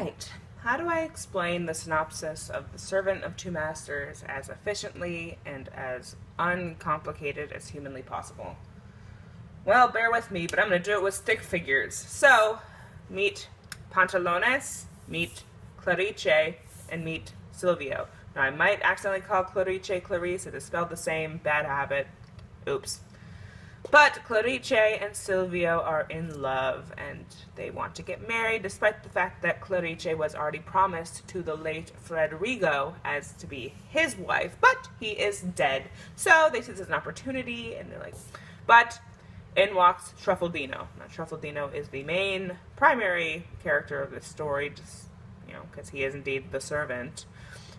Alright, how do I explain the synopsis of The Servant of Two Masters as efficiently and as uncomplicated as humanly possible? Well, bear with me, but I'm going to do it with stick figures. So, meet Pantalones, meet Clarice, and meet Silvio. Now, I might accidentally call Clarice Clarice. It is spelled the same. Bad habit. Oops. But Clarice and Silvio are in love, and they want to get married, despite the fact that Clarice was already promised to the late Federigo as to be his wife, but he is dead. So they see this as an opportunity, and they're like, but in walks Truffaldino. Now, Truffaldino is the main, primary character of this story, just, you know, because he is indeed the servant.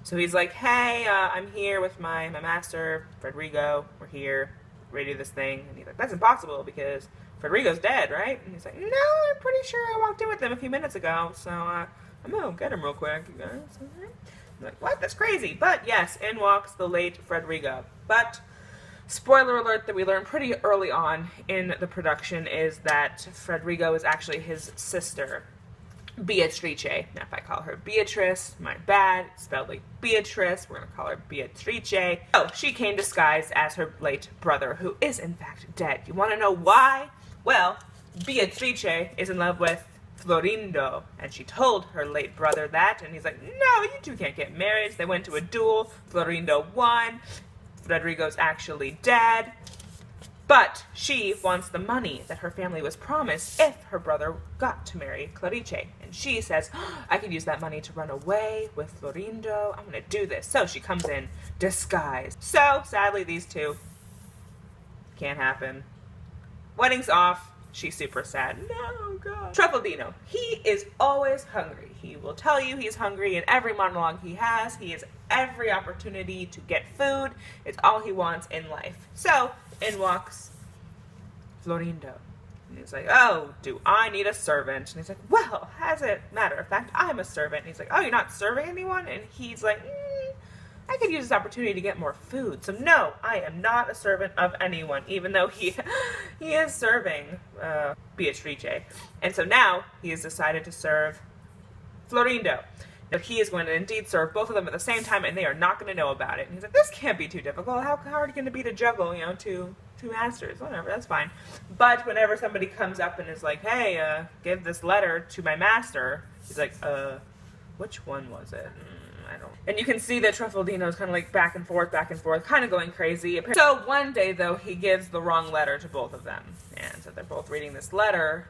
So he's like, hey, I'm here with my master, Federigo. We're here. Ready to do this thing. And he's like, that's impossible because Federigo's dead, right? And he's like, no, I'm pretty sure I walked in with him a few minutes ago, so I'm gonna get him real quick, you guys. I'm like, what? That's crazy. But yes, in walks the late Federigo. But spoiler alert that we learn pretty early on in the production is that Federigo is actually his sister, Beatrice. Now, if I call her Beatrice, my bad. It's spelled like Beatrice. We're going to call her Beatrice. Oh, she came disguised as her late brother, who is in fact dead. You want to know why? Well, Beatrice is in love with Florindo, and she told her late brother that, and he's like, no, you two can't get married. They went to a duel. Florindo won. Federigo's actually dead. But she wants the money that her family was promised if her brother got to marry Clarice. And she says, oh, I could use that money to run away with Florindo. I'm going to do this. So she comes in disguised. So, sadly, these two can't happen. Wedding's off. She's super sad. No, God. Truffaldino. He is always hungry. He will tell you he's hungry in every monologue he has. He has every opportunity to get food. It's all he wants in life. So, in walks Florindo. And he's like, oh, do I need a servant? And he's like, well, as a matter of fact, I'm a servant. And he's like, oh, you're not serving anyone? And he's like, I could use this opportunity to get more food. So no, I am not a servant of anyone, even though he is serving Beatrice. And so now he has decided to serve Florindo. Now, he is going to indeed serve both of them at the same time, and they are not going to know about it. And he's like, this can't be too difficult. How hard are you going to be to juggle, you know, two masters? Whatever, that's fine. But whenever somebody comes up and is like, hey, give this letter to my master, he's like, which one was it? I don't. And you can see that Truffaldino is kind of like back and forth, kind of going crazy. So one day, though, he gives the wrong letter to both of them. And so they're both reading this letter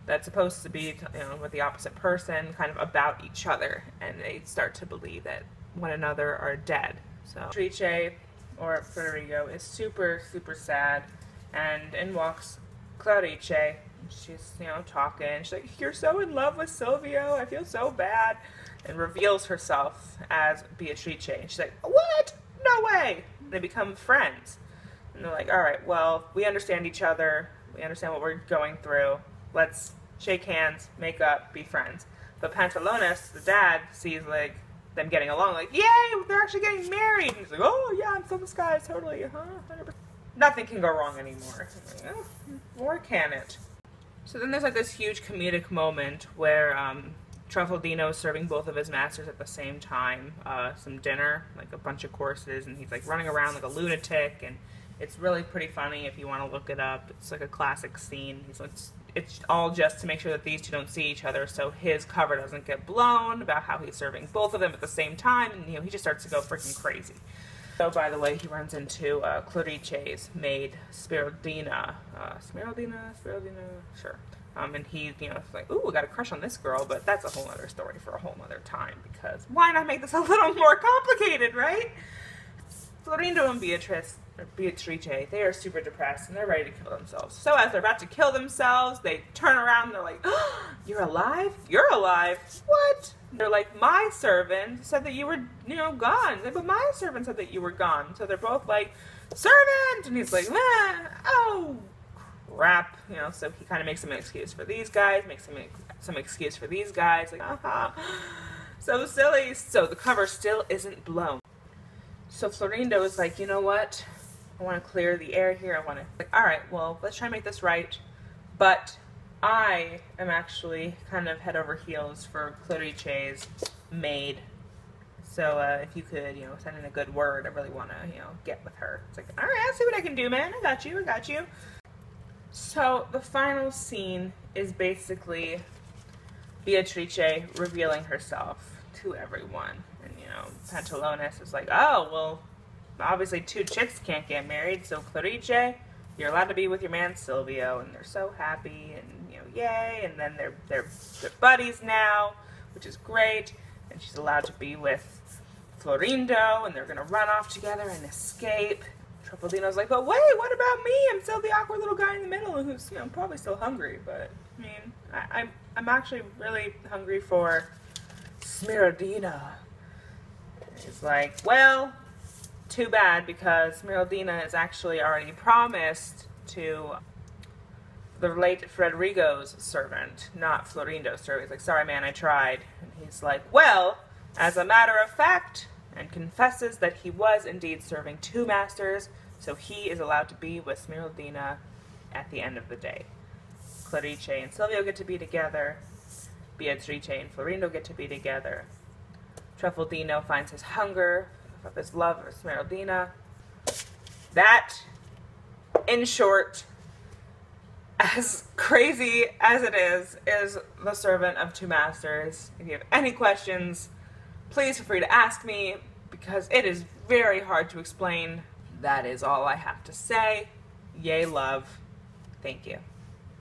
that's supposed to be, you know, with the opposite person, kind of about each other, and they start to believe that one another are dead. So Beatrice, or Federigo, is super, super sad, and in walks Clarice. She's, you know, talking. She's like, you're so in love with Silvio, I feel so bad, and reveals herself as Beatrice. And she's like, what? No way! They become friends. And they're like, all right, well, we understand each other, we understand what we're going through, let's shake hands, make up, be friends. But Pantalones, the dad, sees like them getting along, like, yay, they're actually getting married. And he's like, oh yeah, I'm so disguised, totally, 100%. Nothing can go wrong anymore. Like, oh, or can it? So then there's like this huge comedic moment where Truffaldino is serving both of his masters at the same time, some dinner, like a bunch of courses, and he's like running around like a lunatic, and it's really pretty funny if you want to look it up. It's like a classic scene. It's all just to make sure that these two don't see each other, so his cover doesn't get blown about how he's serving both of them at the same time, and, you know, he just starts to go freaking crazy. So, by the way, he runs into Clarice's maid, Spiraldina. Sure. And he, you know, is like, ooh, I got a crush on this girl, but that's a whole other story for a whole other time, because why not make this a little more complicated, right? Florindo and Beatrice, they are super depressed, and they're ready to kill themselves. So as they're about to kill themselves, they turn around, and they're like, oh, you're alive? You're alive? What? They're like, my servant said that you were, you know, gone. But my servant said that you were gone. So they're both like, servant! And he's like, oh, crap. You know, so he kind of makes some excuse for these guys, makes some excuse for these guys. Like, so silly. So the cover still isn't blown. So Florindo is like, you know what? I want to clear the air here. I want to, like, all right, well, let's try and make this right. But I am actually kind of head over heels for Clarice's maid. So if you could, send in a good word, I really want to, get with her. It's like, all right, I'll see what I can do, man. I got you. So the final scene is basically Beatrice revealing herself to everyone. And, Pantalones is like, oh, well, obviously 2 chicks can't get married, so Clarice, you're allowed to be with your man Silvio. And they're so happy, and, yay. And then they're good buddies now, which is great. And she's allowed to be with Florindo, and they're going to run off together and escape. Truffaldino's like, but wait, what about me? I'm still the awkward little guy in the middle who's, probably still hungry. But, I mean, I'm actually really hungry for Smiraldina. He's like, well, too bad, because Smiraldina is actually already promised to the late Frederigo's servant, not Florindo's servant. He's like, sorry, man, I tried. And he's like, well, as a matter of fact, and confesses that he was indeed serving 2 masters, so he is allowed to be with Smiraldina at the end of the day. Clarice and Silvio get to be together. Beatrice and Florindo get to be together. Truffaldino finds his hunger of his love for Smiraldina. That, in short, as crazy as it is The Servant of Two Masters. If you have any questions, please feel free to ask me, because it is very hard to explain. That is all I have to say. Yay, love. Thank you.